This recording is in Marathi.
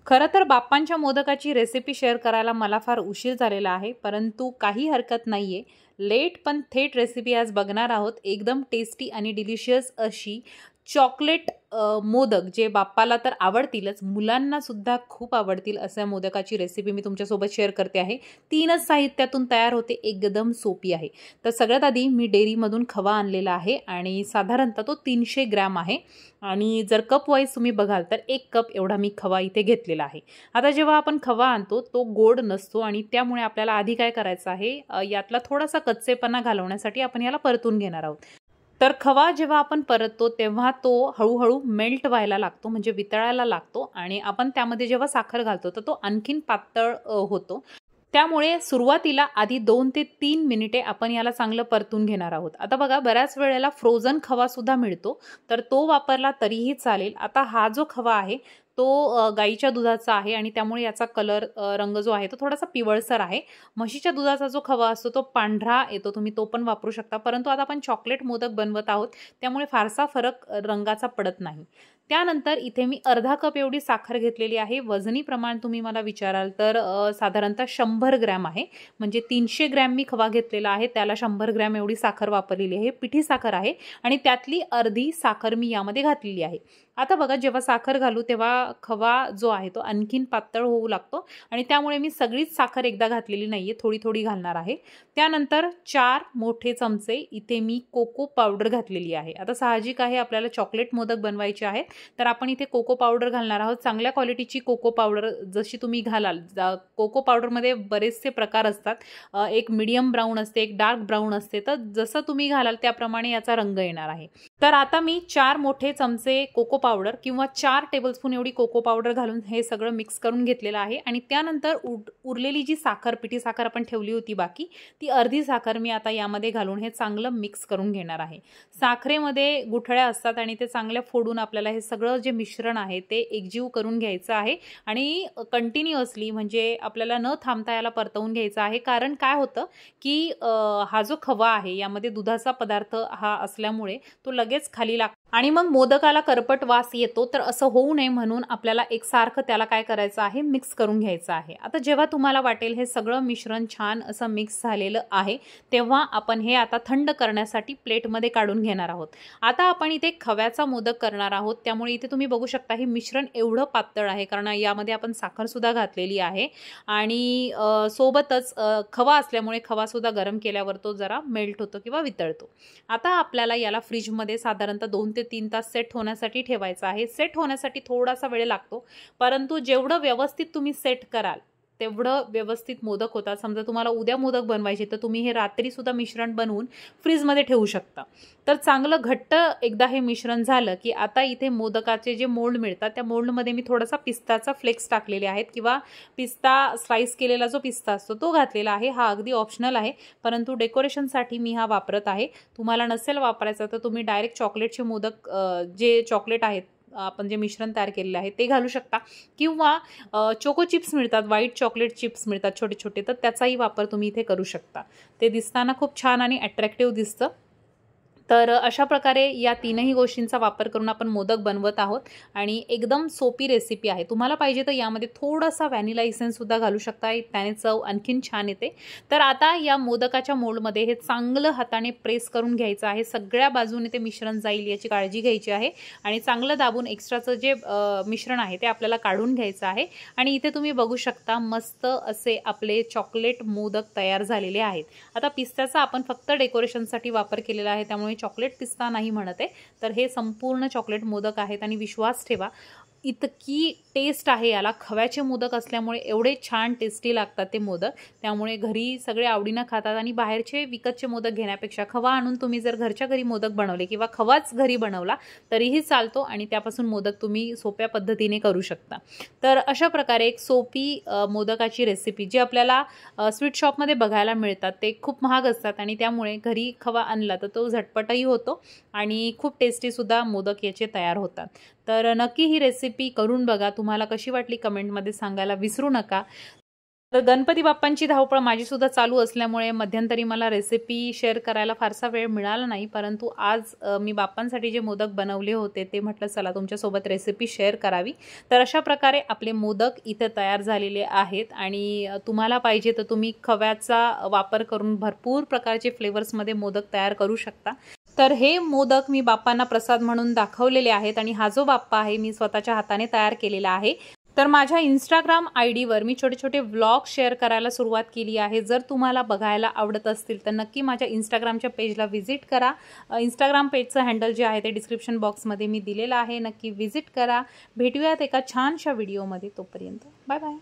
खरं तर बाप्पांच्या मोदकाची रेसिपी शेअर करायला मला फार उशीर झालेला आहे, परंतु काही हरकत नाहीये. लेट पण थेट रेसिपी आज बघणार आहोत. एकदम टेस्टी आणि डिलिशियस अशी चॉकलेट मोदक जे बाप्पाला तर आवडतीलच, मुलांना सुद्धा खूप आवडतील अशा मोदकाची रेसिपी मी तुमच्यासोबत शेअर करते आहे. 3च साहित्यातून तयार होते, एकदम सोपी आहे. तर सगळ्यात आधी मी डेअरीमधून खवा आणलेला आहे आणि साधारणतः तो 300 ग्रॅम आहे आणि जर कप वाईज तुम्ही बघाल तर 1 कप एवढा मी खवा इथे घेतलेला आहे. आता जेव्हा आपण खवा आणतो तो गोड नसतो आणि त्यामुळे आपल्याला आधी काय करायचं आहे, यातला थोडासा कच्चेपणा घालवण्यासाठी आपण याला परतून घेणार आहोत. तर खवा जेव्हा आपण परततो तेव्हा तो हळूहळू मेल्ट व्हायला लागतो, म्हणजे वितळायला लागतो आणि आपण त्यामध्ये जेव्हा साखर घालतो तर तो आणखीन पातळ होतो. त्यामुळे सुरुवातीला आधी 2 ते 3 मिनिटे आपण याला चांगलं परतून घेणार आहोत. आता बघा, बऱ्याच वेळेला फ्रोझन खवा सुद्धा मिळतो, तर तो वापरला तरीही चालेल. आता हा जो खवा आहे तो गाईच्या दुधाचा आहे आणि त्यामुळे याचा कलर रंग जो आहे तो थोडासा पिवळसर आहे. म्हशीच्या दुधाचा जो खवा असतो तो पांढरा येतो, तुम्ही तो पण वापरू शकता. परंतु आता आपण चॉकलेट मोदक बनवत आहोत त्यामुळे फारसा फरक रंगाचा पडत नाही. त्यानंतर इथे मी अर्धा कप एवढी साखर घेतलेली आहे. वजनी प्रमाण तुम्ही मला विचाराल तर साधारणतः 100 ग्रॅम आहे. म्हणजे 300 ग्रॅम मी खवा घेतलेला आहे, त्याला 100 ग्रॅम एवढी साखर वापरलेली आहे. पिठी साखर आहे आणि त्यातली अर्धी साखर मी यामध्ये घातलेली आहे. आता बघा, जेव्हा साखर घालू तेव्हा खवा जो आहे तो आणखीन पातळ होऊ लागतो आणि त्यामुळे मी सगळीच साखर एकदा घातलेली नाहीये, थोडी थोडी घालणार आहे. त्यानंतर 4 मोठे चमचे इथे मी कोको पावडर घातलेली आहे. आता साहजिक आहे, आपल्याला चॉकलेट मोदक बनवायचे आहेत तर आपण इथे कोको पावडर घालणार आहोत. चांगल्या क्वालिटीची कोको पावडर जशी तुम्ही घालाल, कोको पावडरमध्ये बरेचसे प्रकार असतात. एक मीडियम ब्राऊन असते, एक डार्क ब्राऊन असते, तर जसं तुम्ही घालाल त्याप्रमाणे याचा रंग येणार आहे. तर आता मी 4 मोठे चमचे कोको पावडर किंवा 4 टेबलस्पून एवढी कोको पावडर घालून हे सगळं मिक्स करून घेतलेलं आहे आणि त्यानंतर उरलेली जी साखर, पिठी साखर आपण ठेवली होती बाकी, ती अर्धी साखर मी आता यामध्ये घालून हे चांगलं मिक्स करून घेणार आहे. साखरेमध्ये गुठळ्या असतात आणि ते चांगल्या फोडून आपल्याला हे सगळं जे मिश्रण आहे ते एकजीव करून घ्यायचं आहे आणि कंटिन्युअसली, म्हणजे आपल्याला न थांबता याला परतवून घ्यायचं आहे. कारण काय होतं की हा जो खवा आहे यामध्ये दुधाचा पदार्थ हा असल्यामुळे तो लगेच खाली लागतो आणि मग मोदकाला करपट वास येतो. तर असं होऊ नये म्हणून आपल्याला एकसारखं त्याला काय करायचं आहे, मिक्स करून घ्यायचं आहे. आता जेव्हा तुम्हाला वाटेल हे सगळं मिश्रण छान असं मिक्स झालेलं आहे तेव्हा आपण हे आता थंड करण्यासाठी प्लेटमध्ये काढून घेणार आहोत. आता आपण इथे खव्याचा मोदक करणार आहोत त्यामुळे इथे तुम्ही बघू शकता हे मिश्रण एवढं पातळ आहे, कारण यामध्ये आपण साखर सुद्धा घातलेली आहे आणि सोबतच खवा असल्यामुळे खवा सुद्धा गरम केल्यावर तो जरा मेल्ट होतो किंवा वितळतो. आता आपल्याला याला फ्रीजमध्ये साधारणतः 2 ते 3 तास सेट होण्यासाठी ठेवायचं आहे. सेट होण्यासाठी थोडासा वेळ लागतो, परंतु जेवढं व्यवस्थित तुम्ही सेट कराल तेवढं व्यवस्थित मोदक होतात. समजा तुम्हाला उद्या मोदक बनवायचे तर तुम्ही हे रात्री सुद्धा मिश्रण बनवून फ्रीजमध्ये ठेवू शकता. तर चांगलं घट्ट एकदा हे मिश्रण झालं की आता इथे मोदकाचे जे मोल्ड मिळतात त्या मोल्डमध्ये मी थोडासा पिस्ताचा फ्लेक्स टाकलेले आहेत किंवा पिस्ता स्लाइस केलेला जो पिस्ता असतो तो घातलेला आहे. हा अगदी ऑप्शनल आहे, परंतु डेकोरेशनसाठी मी हा वापरत आहे. तुम्हाला नसेल वापरायचा तर तुम्ही डायरेक्ट चॉकलेटचे मोदक, जे चॉकलेट आहेत आपण जे मिश्रण तयार केलेलं आहे ते घालू शकता किंवा चोको चिप्स मिळतात, व्हाईट चॉकलेट चिप्स मिळतात छोटे छोटे, तर त्याचाही वापर तुम्ही इथे करू शकता. ते दिसताना खूप छान आणि अट्रॅक्टिव्ह दिसतं. तर अशा प्रकारे या 3ही गोष्टींचा वापर करून आपण मोदक बनवत आहोत आणि एकदम सोपी रेसिपी आहे. तुम्हाला पाहिजे तर यामध्ये थोडासा व्हॅनिला इसेन्स सुद्धा घालू शकता, त्याने चव आणखीन छान येते. तर आता या मोदकाच्या मोल्डमध्ये हे चांगलं हाताने प्रेस करून घ्यायचं आहे. सगळ्या बाजूने ते मिश्रण जाईल याची काळजी घ्यायची आहे आणि चांगलं दाबून एक्स्ट्राचं जे मिश्रण आहे ते आपल्याला काढून घ्यायचं आहे. आणि इथे तुम्ही बघू शकता मस्त असे आपले चॉकलेट मोदक तयार झालेले आहेत. आता पिस्त्याचा आपण फक्त डेकोरेशनसाठी वापर केलेला आहे त्यामुळे चॉकलेट पिस्ता नाही म्हणत आहे, तर हे संपूर्ण चॉकलेट मोदक आहेत आणि विश्वास ठेवा इतकी टेस्ट आहे याला. खव्याचे मोदक असल्यामुळे एवढे छान टेस्टी लागतात ते मोदक, त्यामुळे घरी सगळे आवडीनं खातात आणि बाहेरचे विकतचे मोदक घेण्यापेक्षा खवा आणून तुम्ही जर घरच्या घरी मोदक बनवले किंवा खवाच घरी बनवला तरीही चालतो आणि त्यापासून मोदक तुम्ही सोप्या पद्धतीने करू शकता. तर अशा प्रकारे एक सोपी मोदकाची रेसिपी जी आपल्याला स्वीट शॉपमध्ये बघायला मिळतात, ते खूप महाग असतात आणि त्यामुळे घरी खवा आणला तर तो झटपटही होतो आणि खूप टेस्टीसुद्धा मोदक याचे तयार होतात. तर नक्की ही रेसिपी करून बघा. तुम्हाला कशी वाटली कमेंटमध्ये सांगायला विसरू नका. तर गणपती बाप्पांची धावपळ माझीसुद्धा चालू असल्यामुळे मध्यंतरी मला रेसिपी शेअर करायला फारसा वेळ मिळाला नाही, परंतु आज मी बाप्पांसाठी जे मोदक बनवले होते ते म्हटलं चला तुमच्यासोबत रेसिपी शेअर करावी। तर अशा प्रकारे आपले मोदक इथे तयार झालेले आहेत आणि तुम्हाला पाहिजे तर तुम्ही खव्याचा वापर करून भरपूर प्रकारचे फ्लेवर्समध्ये मोदक तयार करू शकता। तर हे मोदक मी बाप्पांना प्रसाद म्हणून दाखवलेले आहेत आणि हा जो बाप्पा आहे मी स्वतःच्या हाताने तयार केलेला आहे। तर माझ्या इंस्टाग्राम आयडीवर मी छोटे छोटे व्लॉग शेअर करायला सुरुवात केली आहे। जर तुम्हाला बघायला आवडत असतील तर नक्की माझ्या इंस्टाग्रामच्या पेजला व्हिजिट करा। इंस्टाग्राम पेजचं हँडल जे आहे ते डिस्क्रिप्शन बॉक्समध्ये मी दिलेलं आहे, नक्की व्हिजिट करा। भेटूयात एका छानशा व्हिडिओमध्ये, तोपर्यंत बाय बाय।